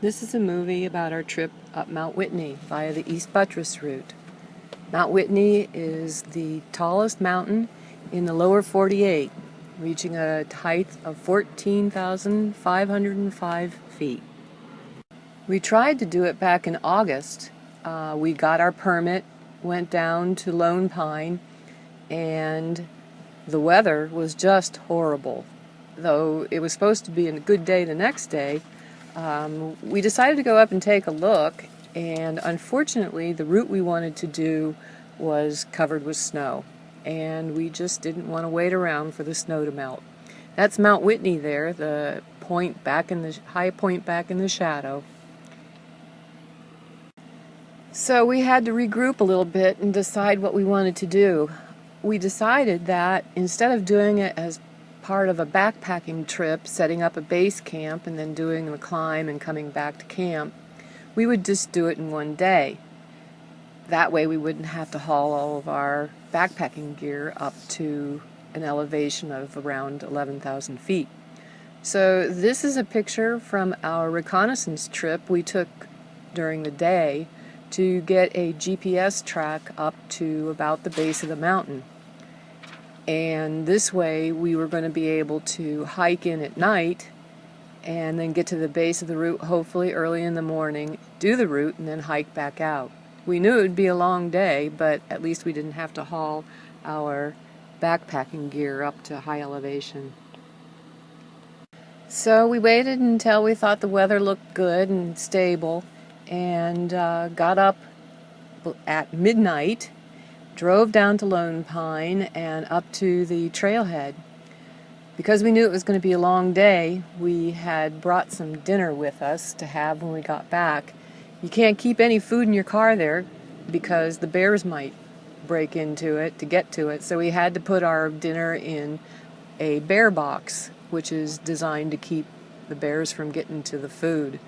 This is a movie about our trip up Mount Whitney via the East Buttress route. Mount Whitney is the tallest mountain in the lower 48, reaching a height of 14,505 feet. We tried to do it back in August. We got our permit, went down to Lone Pine, and the weather was just horrible. Though it was supposed to be a good day the next day, we decided to go up and take a look, and unfortunately the route we wanted to do was covered with snow, and we just didn't want to wait around for the snow to melt. That's Mount Whitney there, the point back in the high point back in the shadow. So we had to regroup a little bit and decide what we wanted to do. We decided that instead of doing it as part of a backpacking trip, setting up a base camp and then doing the climb and coming back to camp, we would just do it in one day. That way we wouldn't have to haul all of our backpacking gear up to an elevation of around 11,000 feet. So this is a picture from our reconnaissance trip we took during the day to get a GPS track up to about the base of the mountain. And this way we were going to be able to hike in at night and then get to the base of the route hopefully early in the morning, do the route, and then hike back out. We knew it would be a long day, but at least we didn't have to haul our backpacking gear up to high elevation. So we waited until we thought the weather looked good and stable, and got up at midnight, drove down to Lone Pine and up to the trailhead. Because we knew it was going to be a long day, we had brought some dinner with us to have when we got back. You can't keep any food in your car there because the bears might break into it to get to it, so we had to put our dinner in a bear box, which is designed to keep the bears from getting to the food.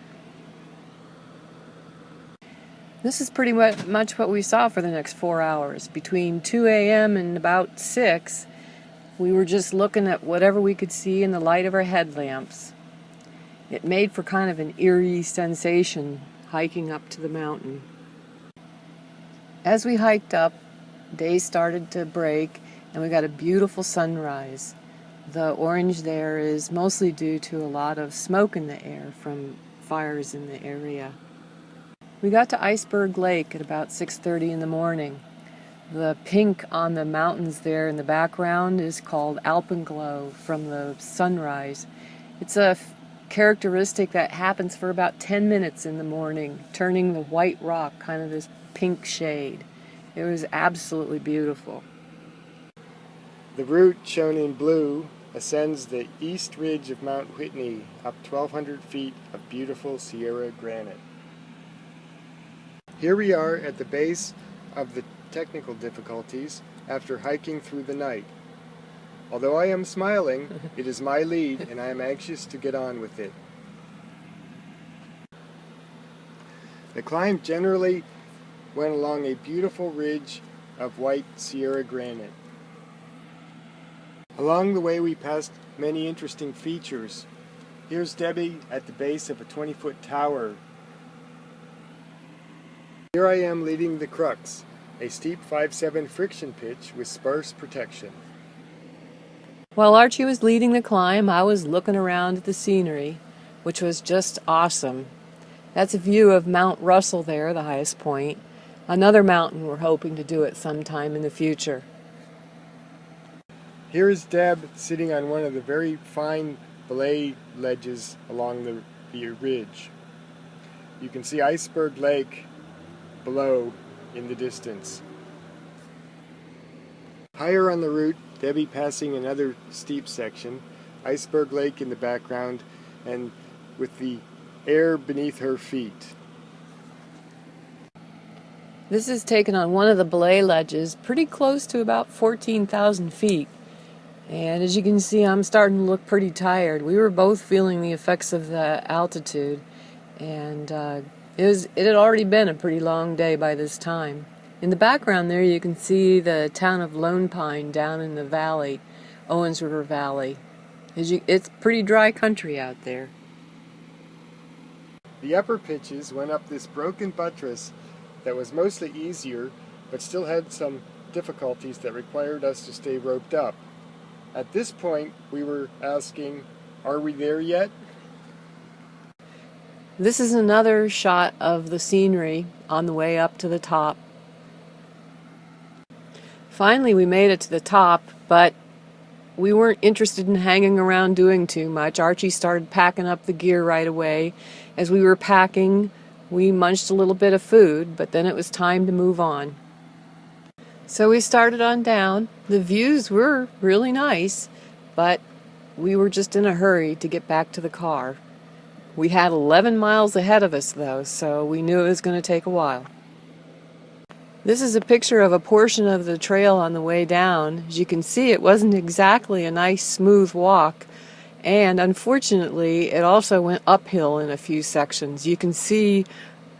This is pretty much what we saw for the next 4 hours. Between 2 a.m. and about 6, we were just looking at whatever we could see in the light of our headlamps. It made for kind of an eerie sensation hiking up to the mountain. As we hiked up, day started to break and we got a beautiful sunrise. The orange there is mostly due to a lot of smoke in the air from fires in the area. We got to Iceberg Lake at about 6:30 in the morning. The pink on the mountains there in the background is called alpenglow from the sunrise. It's a characteristic that happens for about 10 minutes in the morning, turning the white rock kind of this pink shade. It was absolutely beautiful. The route, shown in blue, ascends the east ridge of Mount Whitney up 1,200 feet of beautiful Sierra granite. Here we are at the base of the technical difficulties after hiking through the night. Although I am smiling, it is my lead and I am anxious to get on with it. The climb generally went along a beautiful ridge of white Sierra granite. Along the way we passed many interesting features. Here's Debbie at the base of a 20-foot tower. Here I am leading the crux, a steep 5/7 friction pitch with sparse protection. While Archie was leading the climb, I was looking around at the scenery, which was just awesome. That's a view of Mount Russell there, the highest point. Another mountain we're hoping to do at some time in the future. Here is Deb sitting on one of the very fine belay ledges along the ridge. You can see Iceberg Lake below in the distance. Higher on the route, Debbie passing another steep section, Iceberg Lake in the background, and with the air beneath her feet. This is taken on one of the belay ledges, pretty close to about 14,000 feet. And as you can see, I'm starting to look pretty tired. We were both feeling the effects of the altitude, and it had already been a pretty long day by this time. In the background there you can see the town of Lone Pine down in the valley, Owens River Valley. It's pretty dry country out there. The upper pitches went up this broken buttress that was mostly easier, but still had some difficulties that required us to stay roped up. At this point, we were asking, are we there yet? This is another shot of the scenery on the way up to the top. Finally, we made it to the top, but we weren't interested in hanging around doing too much. Archie started packing up the gear right away. As we were packing, we munched a little bit of food, but then it was time to move on. So we started on down. The views were really nice, but we were just in a hurry to get back to the car. We had 11 miles ahead of us, though, so we knew it was going to take a while. This is a picture of a portion of the trail on the way down. As you can see, it wasn't exactly a nice smooth walk, and unfortunately it also went uphill in a few sections. You can see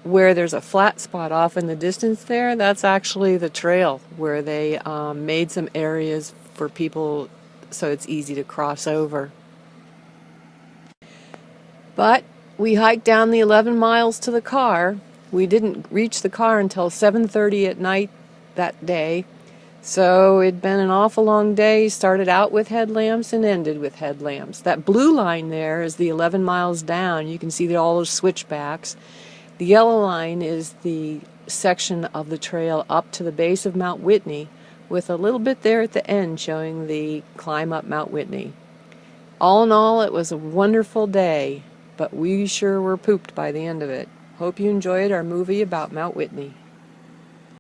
where there's a flat spot off in the distance there. That's actually the trail where they made some areas for people so it's easy to cross over. But we hiked down the 11 miles to the car. We didn't reach the car until 7:30 at night that day. So it'd been an awful long day. Started out with headlamps and ended with headlamps. That blue line there is the 11 miles down. You can see all those switchbacks. The yellow line is the section of the trail up to the base of Mount Whitney, with a little bit there at the end showing the climb up Mount Whitney. All in all, it was a wonderful day, but we sure were pooped by the end of it. Hope you enjoyed our movie about Mount Whitney.